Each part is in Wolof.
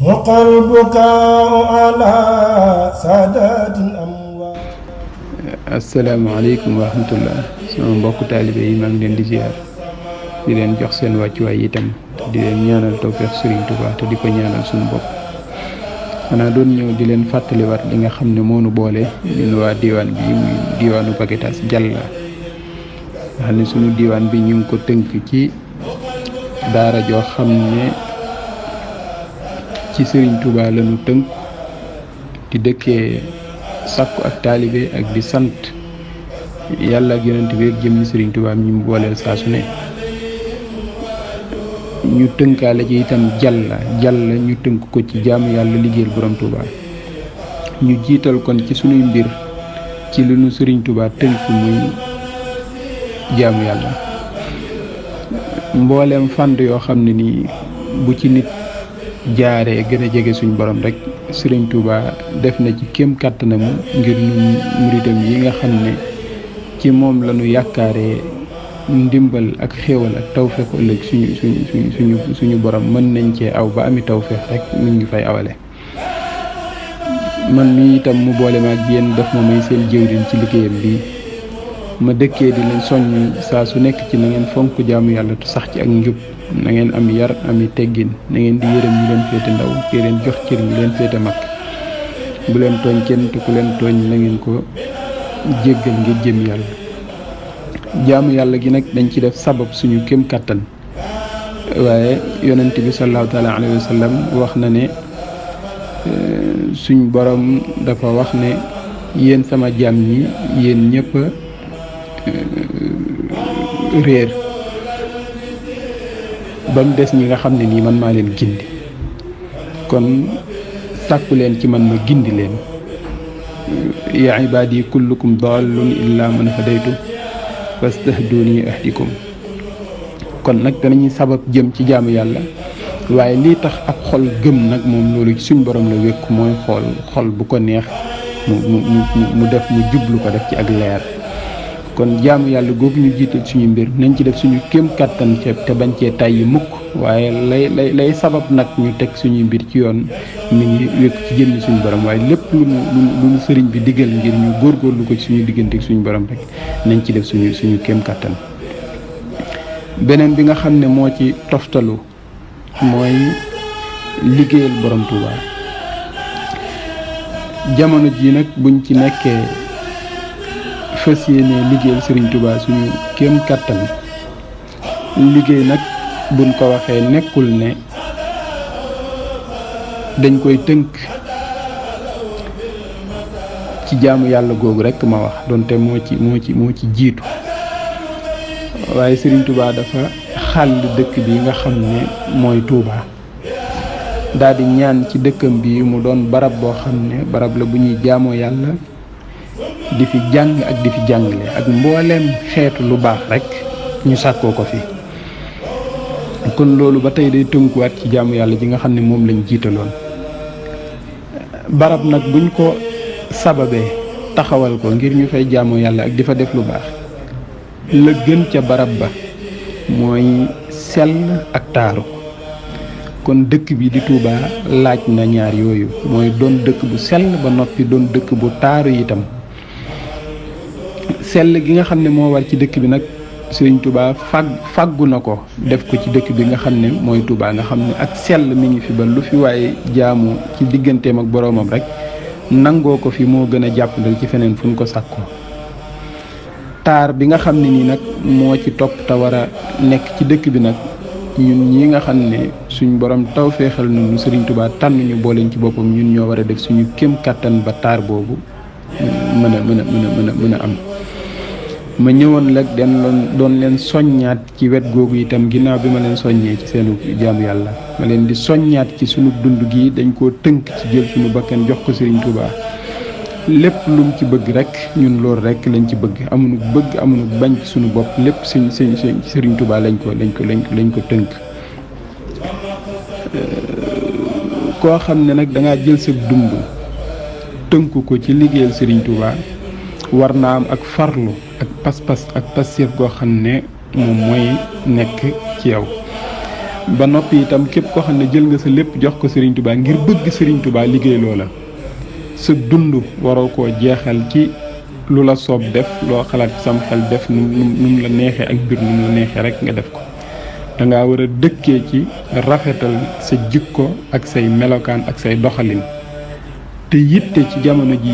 وقى البكاء على سادات الأموات. asalaamaaleykum wa rahmatullah sama mbokku taalibe yi maa ngi leen di ziar di leen jox seen wàccuwaay itam di leen ñaanal tawfeex Serigne Touba te di ko ñaanal suñu bopp. xanaa doon ñëw di leen fàttaliwaat li nga xam ne moonu boole ñun waa diwaan bi muy diwaanu Paquetas Jalla nga xam ne suñu diwaan bi ñu ngi ko tënk ci daara joo xam ne ci Serigne Touba lañu tënk di dëkkee sàkku ak taalibe ak di sant yàlla ak yonent bi ak jëmmi Serigne Touba ñu mu booleel saa su ne ñu tënkaale ci itam jàlla ñu tënk ko ci jaamu yàlla liggéeyal borom Touba ñu jiital kon ci sunuy mbir ci li nu Serigne Touba tënk muy jaamu yàlla mbooleem fànn yoo xam ne nii bu ci nit jaaree gën a jege suñu borom rek Serigne Touba def na ci kéem kàttanam ngir ñun muritam yi nga xam ne ci moom la ñu yaakaaree ndimbal ak xéewal ak tawfeex ëllëg suñu borom mën nañ cee aw ba ami tawfeex rek mi ngi fay awale. man mi itam mu boole ma ak yéen def ma may seen jëwriñ ci liggéeyam bi ma dëkkee di leen soññ saa su nekk ci na ngeen fonk jaamu yàlla te sax ci ak njub. na ngeen am yar ami teggin na ngeen di yërëm ñi leen féete ndaw te leen jox cër ñi leen féete mag bu leen tooñ kenn te ku leen tooñ na ngeen ko jéggal ngir jëm yàlla. jaamu yàlla gi nag dañ ci def sabab suñu kéem kàttan waaye yonent bi sallallahu taala alayhi wa sallam wax na ne suñ borom dafa wax ne yéen sama jaam ñi yéen ñëpp réer ba mu des ñi nga xam ne nii man maa leen gindi kon sàkku leen ci man ma gindi leen yaa ibaadi kullukum dallun illa man hadaytu fastahduni ahdikum. kon nag danañuy sabab jëm ci jaamu yàlla waaye lii tax ab xol gëm nag moom loolu suñ borom la wékk mooy xol bu ko neex mu def mu jublu ko def ci ak leer. kon jaamu yàlla googu ñu jiital suñu mbir nañ ci def suñu kéem kàttan te bañ cee tàyyi mukk waaye lay sabab nag ñu teg suñuy mbir ci yoon mi ngi wékk ci jëmmi suñu borom waaye lépp lu mu sëriñ bi diggal ngir ñu góorgóorlu ko ci suñu diggante ak suñu borom rek nañ ci def suñu kéem kàttan. beneen bi nga xam ne moo ci toftalu mooy liggéeyal borom Touba. jamono ji nag buñ ci nekkee fas yéene liggéeyal Serigne Touba suñu kéem kàttan liggéey nag buñ ko waxee nekkul ne dañ koy tënk ci jaamu yàlla googu rekk ma wax donte moo ci jiitu waaye Serigne Touba dafa xàll dëkk bi nga xam ne mooy Touba daal di ñaan ci dëkkam bi mu doon barab boo xam ne barab la bu ñuy jaamoo yàlla di fi jàng ak di fi jàngale ak mbooleem xeetu lu baax rek ñu sàkkoo ko fi. kon loolu ba tey day tënkuwaat ci jaamu yàlla ji nga xam ne moom lañ jiitaloon. barab nag buñ ko sababee taxawal ko ngir ñu fay jaamoo yàlla ak di fa def lu baax la gën ca barab ba mooy sell ak taaru. kon dëkk bi di Touba laaj na ñaar yooyu mooy doon dëkk bu sell ba noppi doon dëkk bu taaru itam. sell gi nga xam ne moo war ci dëkk bi nag Serigne Touba fàggu na ko def ko ci dëkk bi nga xam ne mooy Touba nga xam ne ak sell mi ngi fi ba lu fi waaye jaamu ci digganteem ak boroomam rek nangoo ko fi moo gën a jàppandal ci feneen fu ñu ko sàkkoo. taar bi nga xam ne nii nag moo ci topp te war a nekk ci dëkk bi nag ñun ñi nga xam ne suñ borom taw feexal nañu Serigne Touba tànn ñu booleen ci boppam ñun ñoo war a def suñu kéem kàttan ba taar boobu mën a am. ma ñëwoon nag doon leen soññaat ci wet googu itam ginnaaw bi ma leen soññee ci seenu jaamu yàlla ma leen di soññaat ci sunu dund gi dañ koo tënk ci jël suñu bakkan jox ko Serigne Touba lépp lum ci bëgg rek ñun loolu rek lañ ci bëgg amuñu bañ ci suñu bopp lépp Serigne Touba lañ ko tënk. koo xam ne nag dangaa jël sa dund tënk ko ci liggéeyal Serigne Touba war naa am ak farlu ak pas-pas ak passif goo xam ne moom mooy nekk ci yow ba noppi itam képp koo xam ne jël nga sa lépp jox ko Serigne Touba ngir bëgg Serigne Touba liggéey loola sa dund waroo koo jeexal ci lu la soob def loo xalaat ci sam xel def nu mu la neexee ak mbir nu mu la neexee rek nga def ko dangaa war a dëkkee ci rafetal sa jikko ak say melokaan ak say doxalin te yitte ci jamono ji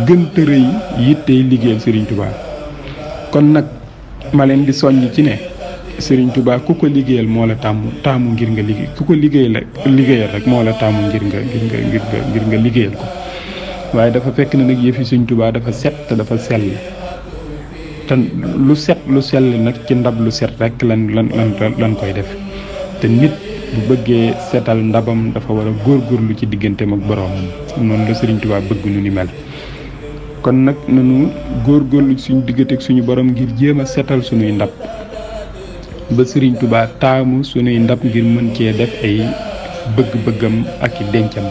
gënta rëy yittey liggéeyal Serigne Touba kon nag ma leen di soññ ci ne Serigne Touba ku ko liggéeyal moo la taamu ngir nga liggéey ku ko liggéeyal rek moo la taamu ngir nga liggéeyal ko waaye dafa fekk ne nag yëfi Serigne Touba dafa set te dafa sell te lu sell nag ci ndab lu set rek lan koy def te nit bu bëggee setal ndabam dafa war a góorgóorlu ci digganteem ak boroomam noonu la Serigne Touba bëgg nu ni mel kon nag nanu góorgóorlu suñu diggante ak suñu borom ngir jéem a setal suñuy ndab ba Serigne Touba taamu suñuy ndab ngir mën cee def ay bëgg-bëggam ak i dencam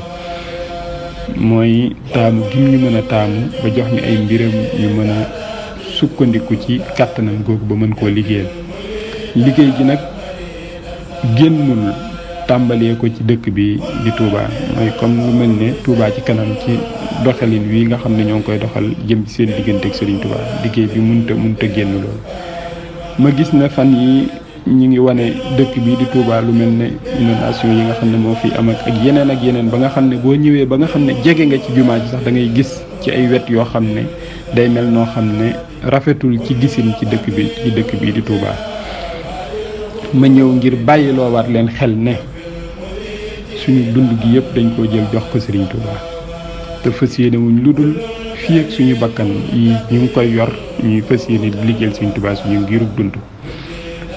mooy taamu gi ñu mën a taamu ba jox ñu ay mbiram ñu mën a sukkandiku ci kàttanam googu ba mën koo liggéeyal liggéey gi nag génnul tàmbalee ko ci dëkk bi di Touba mooy comme lu mel ne Touba ci kanam ci doxalin wi nga xam ne ñoo ngi koy doxal jëm ci seen diggante ak Serigne Touba liggéey bi mënta génn loolu ma gis na fan yi ñu ngi wane dëkk bi di Touba lu mel ne inondation yi nga xam ne moo fi am ak yeneen ba nga xam ne boo ñëwee ba nga xam ne jege nga ci jumaa ji sax da ngay gis ci ay wet yoo xam ne day mel noo xam ne rafetul ci gisin ci dëkk bi di Touba ma ñëw ngir bàyyiloo waat leen xel ne suñu dund gi yëpp dañ koo jël jox ko Serigne Touba te fas yéene wuñ lu dul fii ak suñu bakkan yi ñu ngi koy yor ñuy fas yéene di liggéeyal Serigne Touba suñu ngirub dund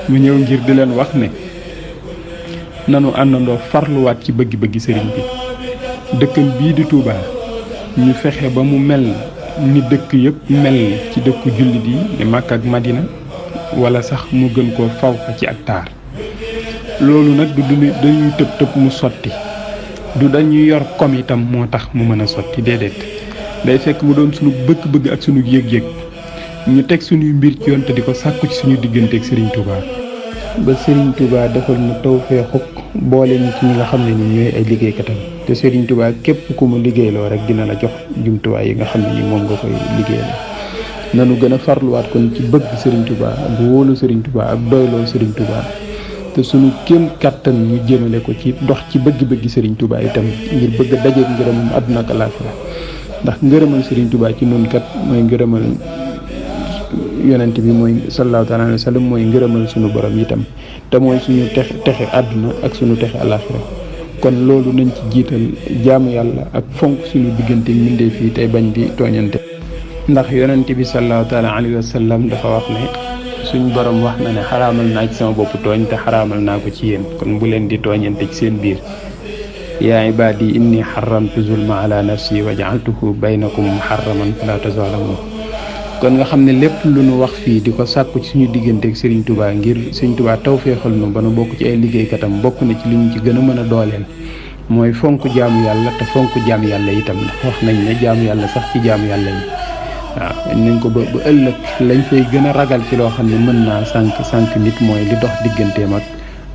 mu ñëw ngir di leen wax ne nanu àndandoo farluwaat ci bëgg-bëggi Serigne bi dëkkam bii di Touba ñu fexe ba mu mel ni dëkk yëpp mel ci dëkku jullit yi ne Makka ak Madina wala sax mu gën koo faw ci ak taar loolu nag du dañuy tëb mu sotti du dañuy yor kom itam moo tax mu mën a sotti déedéet day fekk mu doon suñu bëgg-bëgg ak suñu yëg-yëg ñu teg suñuy mbir ci yoon te di ko sàkku ci suñu diggante ak Serigne Touba ba Serigne Touba defal nu tawfeexu boole ñu ci ñi nga xam ne ni ñooy ay liggéeykatam te Serigne Touba képp ku mu liggéeyloo rek dina la jox jumtuwaay yi nga xam ne ni moom nga koy liggéeyal nanu gën a farluwaat kon ci bëgg Serigne Touba ak wóolu Serigne Touba ak doyloo Serigne Touba te suñu kéem kàttan ñu jëmale ko ci dox ci bëgg-bëggi Serigne Touba itam ngir bëgg a dajeeg ngërëmam àdduna ak alaaxira ndax ngërëmal Serigne Touba ci noonu kat mooy ngërëmal yonent bi mooy sallallahu taala alayhi wa sallam mooy ngërëmal suñu borom itam te mooy suñu texe àdduna ak suñu texe alaaxira kon loolu nañ ci jiital jaamu yàlla ak fonk suñu diggante mbindeef yi tey bañ di tooñante ndax yonent bi sallallahu taala alayhi wa sallam dafa wax ne suñ borom wax na ne xaraamal naa ci sama bopp tooñ te xaraamal naa ko ci yéen kon bu leen di tooñante ci seen biir yaa ibaadi inni xaramtu zulma ala nafsi wa jaaltuhu baynakum muharraman fala tazalamu kon nga xam ne lépp lu nu wax fii di ko sàkku ci suñu diggante ak Serigne Touba ngir Serigne Touba tawfeexal nu ba nu bokk ci ay liggéeykatam bokk na ci li ñu ci gën a mën a dooleel mooy fonk jaamu yàlla te fonk jaamu yàlla itam ndax wax nañ ne jaamu yàlla sax ci jaamu yàlla yi waaw nañ ko ba ëllëg lañ fay gën a ragal ci loo xam ne mën naa sànq nit mooy li dox digganteem ak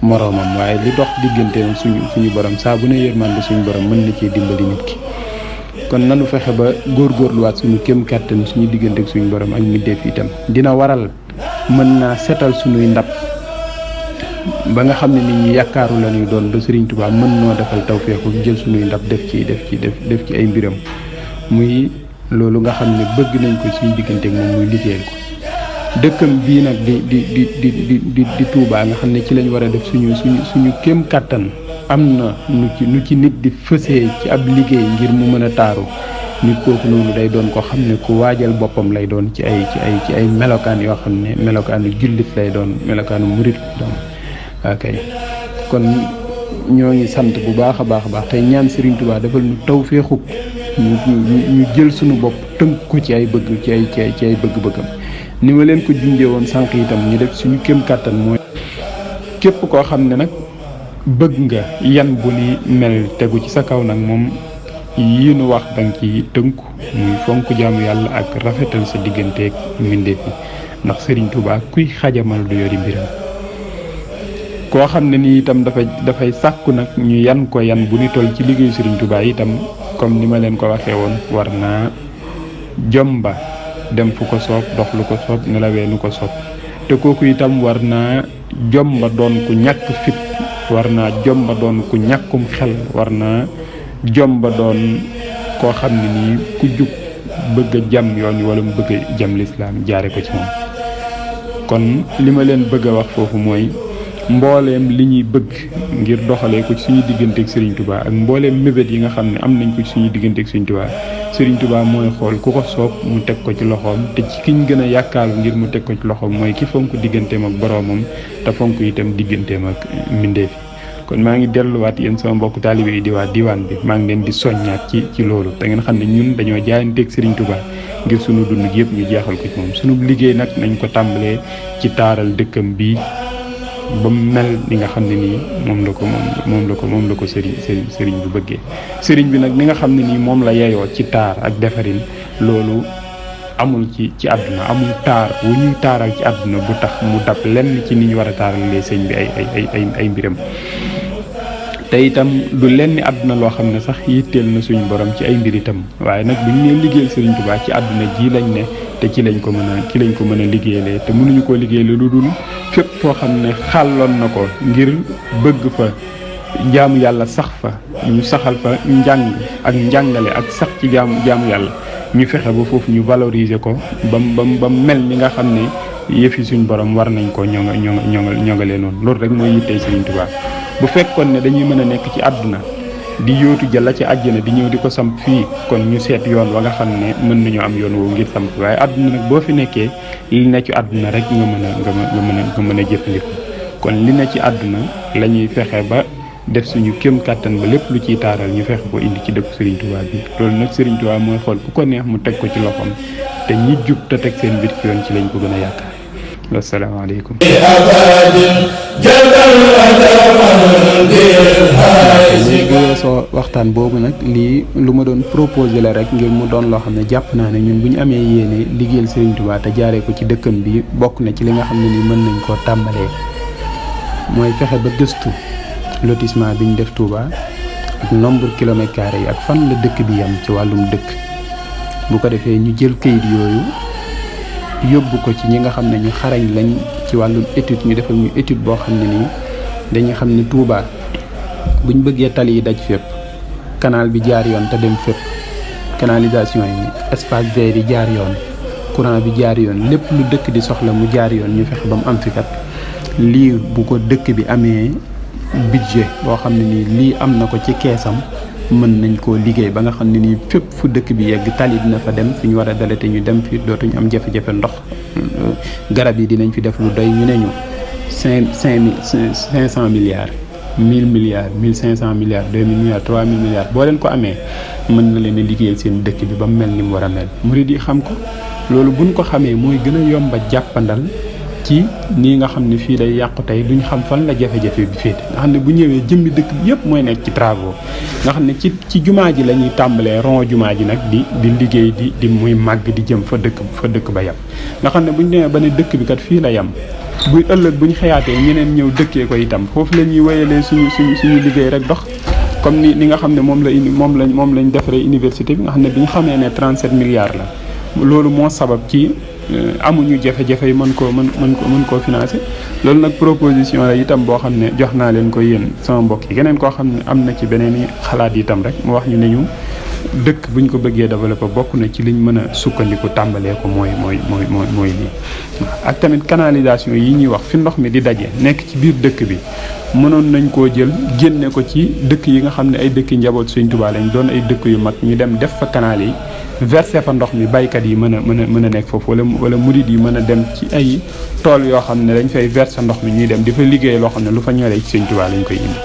moroomam waaye li dox digganteem suñu borom saa bu ne yërmande suñu borom mën na cee dimbali nit ki kon nanu fexe ba góorgóorluwaat suñu kéem kàttan suñu diggante ak suñu borom ak mbindeef itam dina waral mën naa setal suñuy ndab ba nga xam ne nit ñi yaakaaru la ñuy doon ba Serigne Touba mën noo defal tawfeexu jël suñuy ndab def ci ay mbiram muy loolu nga xam ne bëgg nañ ko suñu diggante ak moom muy liggéeyal ko dëkkam bii nag di Touba nga xam ne ci lañ war a def suñu kéem kàttan am na nu ci nit di fësee ci ab liggéey ngir mu mën a taaru nit kooku noonu day doon ko xam ne ku waajal boppam lay doon ci ay melokaan yoo xam ne melokaanu jullit lay doon melokaanu murit lay doon ok kon ñoo ngi sant bu baax a baax tey ñaan Serigne Touba defal nu tawfeexu ñu jël suñu bopp tënk ko ci ay bëgg-bëggam ni ma leen ko junjee woon sànq itam ñu def suñu kéem kàttan mooy képp koo xam ne nag bëgg nga yan bu ni mel tegu ci sa kaw nag moom yi nu wax danga ci tënku muy fonk jaamu yàlla ak rafetal sa digganteeg mbindeef yi ndax Serigne Touba kuy xajamal du yori mbiram koo xam ne nii itam dafay sàkku nag ñu yan ko yan bu ni toll ci liggéeyu Serigne Touba itam comme ni ma leen ko waxee woon war naa jomba dem fu ko soob dox lu ko soob nelawee nu ko soob te kooku itam war naa jomba doon ku ñàkk fit war naa jomba doon ku ñàkkum xel war naa jomba doon koo xam ne nii ku jub bëgg a jam yoon wi wala mu bëgg a jam lislaam jaare ko ci moom. kon li ma leen bëgg a wax foofu mooy mbooleem li ñuy bëgg ngir doxalee ko ci suñu digganteeg Serigne Touba ak mbooleem mébét yi nga xam ne am nañ ko ci suñu digganteeg Serigne Touba Serigne Touba mooy xool ku ko soob mu teg ko ci loxoom te ci kiñ gën a yaakaaru ngir mu teg ko ci loxoom mooy ki fonk digganteem ak boroomam te fonk itam digganteem ak mbindeef yi. kon maa ngi delluwaat yéen sama mbokk taalibe yi di waa diwaan bi maa ngi leen di soññaat ci loolu te ngeen xam ne ñun dañoo jaayanteeg Serigne Touba ngir sunu dund gi yëpp ñu jeexal ko ci moom sunu liggéey nag nañ ko tàmbalee ci taaral dëkkam bi ba mel ni nga xam ne nii moom la ko sëriñ bu bëggee sëriñ bi nag ni nga xam ne nii moom la yeyoo ci taar ak defarin loolu amul ci àdduna amul taar wu ñuy taaral ci àdduna bu tax mu dab lenn ci ni ñu war a taaralee sëñ bi ay mbiram te itam du lenn àdduna loo xam ne sax yitteel na suñu borom ci ay mbir itam waaye nag bu ñu nee liggéeyal Serigne Touba ci àdduna ji lañ ne te ci lañ ko mën a liggéeyalee te mënuñu koo liggéeyale lu dul fépp foo xam ne xàlloon na ko ngir bëgg fa jaamu yàlla sax fa ñu saxal fa njàng ak njàngale ak sax ci jaamu yàlla ñu fexe ba foofu ñu valoriser ko ba mel ni nga xam ne yëfi suñ borom war nañ ko ñongalee noonu loolu rek mooy yittey Serigne Touba. bu fekkoon ne dañuy mën a nekk ci àdduna di yóotu jëla ci àjjana di ñëw di ko samp fii kon ñu seet yoon wa nga xam ne mën nañoo am yoon woowu ngir samp waaye àdduna nag boo fi nekkee li ne ci àdduna rek nga mën a jëfandikoo kon li ne ci àdduna la ñuy fexe ba def suñu kéem kàttan ba lépp lu ciy taaral ñu fexe ko indi ci dëkk Serigne Touba bi loolu nag Serigne Touba mooy xool ku ko neex mu teg ko ci loxoom te ñi jub te teg seen mbir ci yoon ci lañ ko gën a yaakaar. Asalaamaaleykum. léegi weesoo waxtaan boobu nag lii lu ma doon proposé la rek ngir mu doon loo xam ne jàpp naa ne ñun bu ñu amee yéene liggéeyal Serigne Touba te jaaree ko ci dëkkam bi bokk na ci li nga xam ne nii mën nañ koo tàmbalee mooy fexe ba gëstu lotissement bi ñu def Touba ak nombre kilomètres carrés yi ak fan la dëkk bi yam ci wàllum dëkk bu ko defee ñu jël kayit yooyu yóbbu ko ci ñi nga xam ne ñu xarañ lañ ci wàllum étude ñu defal ñu étude boo xam ne nii dañuy xam ne Touba buñ bëggee tali yi daj fépp canal bi jaar yoon te dem fépp canalisation yi espace vert yi jaar yoon courant bi jaar yoon lépp lu dëkk di soxla mu jaar yoon ñu fexe ba mu am fi kat lii bu ko dëkk bi amee budget boo xam ne nii lii am na ko ci keesam mën nañ koo liggéey ba nga xam ne nii fépp fu dëkk bi yegg tali dina fa dem fi ñu war a dale te ñu dem fi dootuñu am jafe-jafe ndox garab yi dinañ fi def lu doy ñu ne ñu 500 milliards 1000 milliards 1500 milliards 2000 milliards 3000 milliards boo leen ko amee mën na leen a liggéeyal seen dëkk bi ba mu mel ni mu war a mel murid yi xam ko loolu buñ ko xamee mooy gën a yomba jàppandal ci nii nga xam ne fii day yàqu tey duñ xam fan la jafe-jafe bi féete nga xam ne bu ñëwee jëmmi dëkk bi yëpp mooy nekk ci travaux nga xam ne ci jumaa ji la ñuy tàmbalee rond jumaa ji nag di liggéey di muy màgg di jëm fa dëkk ba yam nga xam ne buñ demee ba ne dëkk bi kat fii la yam buy ëllëg buñ xëyaatee ñeneen ñëw dëkkee ko itam foofu la ñuy wéyalee suñu liggéey rek dox comme ni nga xam ne moom lañ defaree université bi nga xam ne bi ñu xamee ne 37 milliards la loolu moo sabab ci amuñu jafe-jafe yi mën koo financer loolu nag proposition la itam boo xam ne jox naa leen ko yéen sama mbokk yi keneen koo xam ne am na ci beneen xalaat itam rek mu wax ñu ne ñu dëkk buñ ko bëggee développer bokk na ci liñ mën a sukkandiku tàmbalee ko mooy lii ak tamit canalisation yi ñuy wax fi ndox mi di daje nekk ci biir dëkk bi mënoon nañ koo jël génne ko ci dëkk yi nga xam ne ay dëkk njaboot Sëñ Tuubaa lañ doon ay dëkk yu mag ñu dem def fa canal yi verser fa ndox mi baykat yi mën a nekk foofu wala murid yi mën a dem ci ay tool yoo xam ne dañ fay verser ndox mi ñuy dem di fa liggéey loo xam ne lu fa ñoree ci Sëñ Tuubaa lañ koy indi